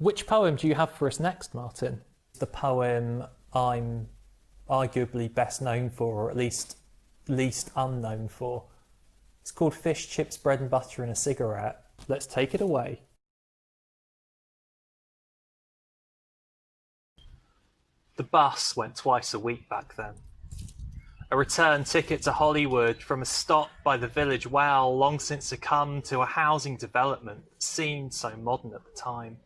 Which poem do you have for us next, Martin? The poem I'm arguably best known for, or at least least unknown for. It's called Fish, Chips, Bread and Butter and a Cigarette. Let's take it away. The bus went twice a week back then. A return ticket to Hollywood from a stop by the village well, long since succumbed to a housing development that seemed so modern at the time.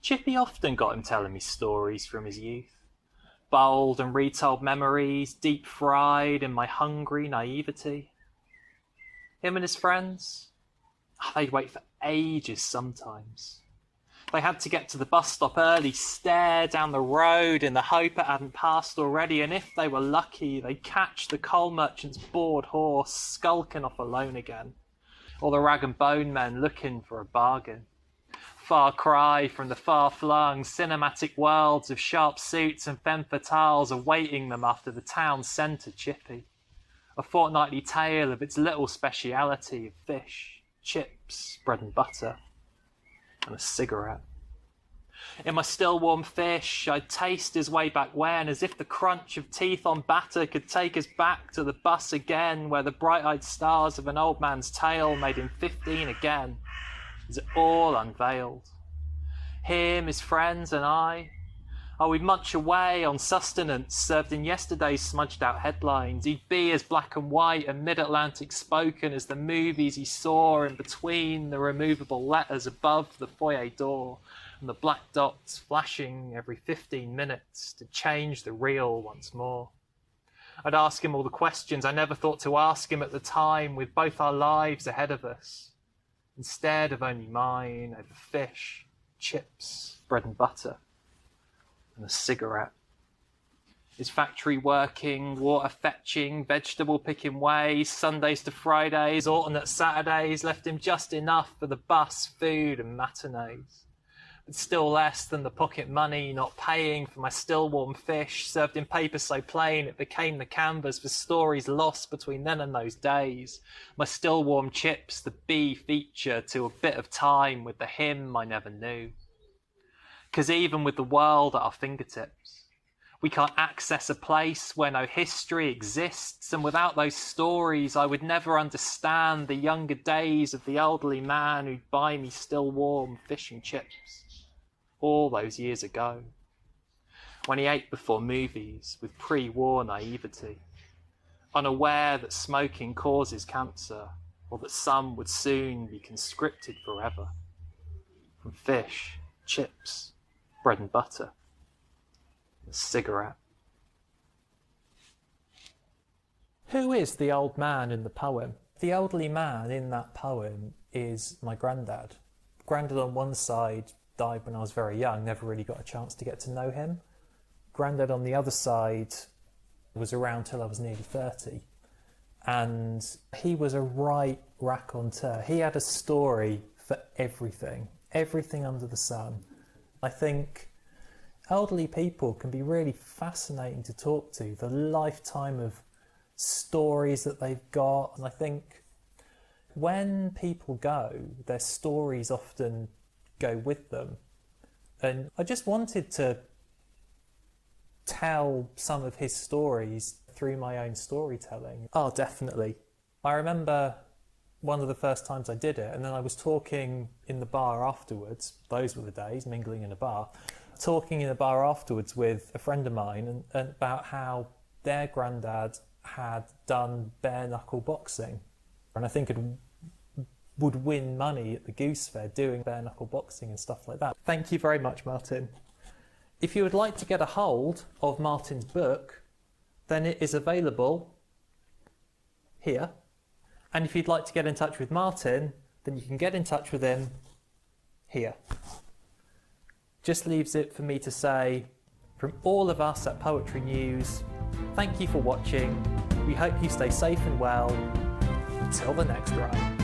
Chippy often got him telling me stories from his youth. Bold and retold memories, deep fried in my hungry naivety. Him and his friends, they'd wait for ages sometimes. They had to get to the bus stop early, stare down the road in the hope it hadn't passed already, and if they were lucky, they'd catch the coal merchant's bored horse skulking off alone again, or the rag and bone men looking for a bargain. Far cry from the far-flung cinematic worlds of sharp suits and femme fatales awaiting them after the town centre chippy. A fortnightly tale of its little speciality of fish, chips, bread and butter, and a cigarette. In my still warm fish, I'd taste his way back when, as if the crunch of teeth on batter could take us back to the bus again, where the bright-eyed stars of an old man's tale made him 15 again, as it all unveiled. Him, his friends, and I, we'd munch away on sustenance served in yesterday's smudged-out headlines. He'd be as black and white and mid-Atlantic spoken as the movies he saw in between the removable letters above the foyer door and the black dots flashing every 15 minutes to change the reel once more. I'd ask him all the questions I never thought to ask him at the time, with both our lives ahead of us, instead of only mine, over fish, chips, bread and butter, and a cigarette. His factory working, water fetching, vegetable picking ways, Sundays to Fridays, alternate Saturdays left him just enough for the bus, food and matinees. But still less than the pocket money not paying for my still warm fish, served in paper so plain it became the canvas for stories lost between then and those days. My still warm chips, the B feature to a bit of time with the him I never knew. 'Cause even with the world at our fingertips, we can't access a place where no history exists, and without those stories I would never understand the younger days of the elderly man who'd buy me still warm fish and chips all those years ago, when he ate before movies with pre-war naivety, unaware that smoking causes cancer, or that some would soon be conscripted forever. From fish, chips, bread and butter, and a cigarette. Who is the old man in the poem? The elderly man in that poem is my granddad. Granddad on one side died when I was very young, never really got a chance to get to know him. Granddad on the other side was around till I was nearly 30. And he was a right raconteur. He had a story for everything under the sun. I think elderly people can be really fascinating to talk to, the lifetime of stories that they've got. And I think when people go, their stories often go with them. And I just wanted to tell some of his stories through my own storytelling. Oh, definitely. I remember one of the first times I did it, and then I was talking in the bar afterwards. Those were the days, mingling in a bar. Talking in a bar afterwards with a friend of mine and about how their granddad had done bare knuckle boxing. And I think it would win money at the Goose Fair doing bare knuckle boxing and stuff like that. Thank you very much, Martin. If you would like to get a hold of Martin's book, then it is available here. And if you'd like to get in touch with Martin, then you can get in touch with him here. Just leaves it for me to say, from all of us at Poetry News, thank you for watching. We hope you stay safe and well. Until the next run.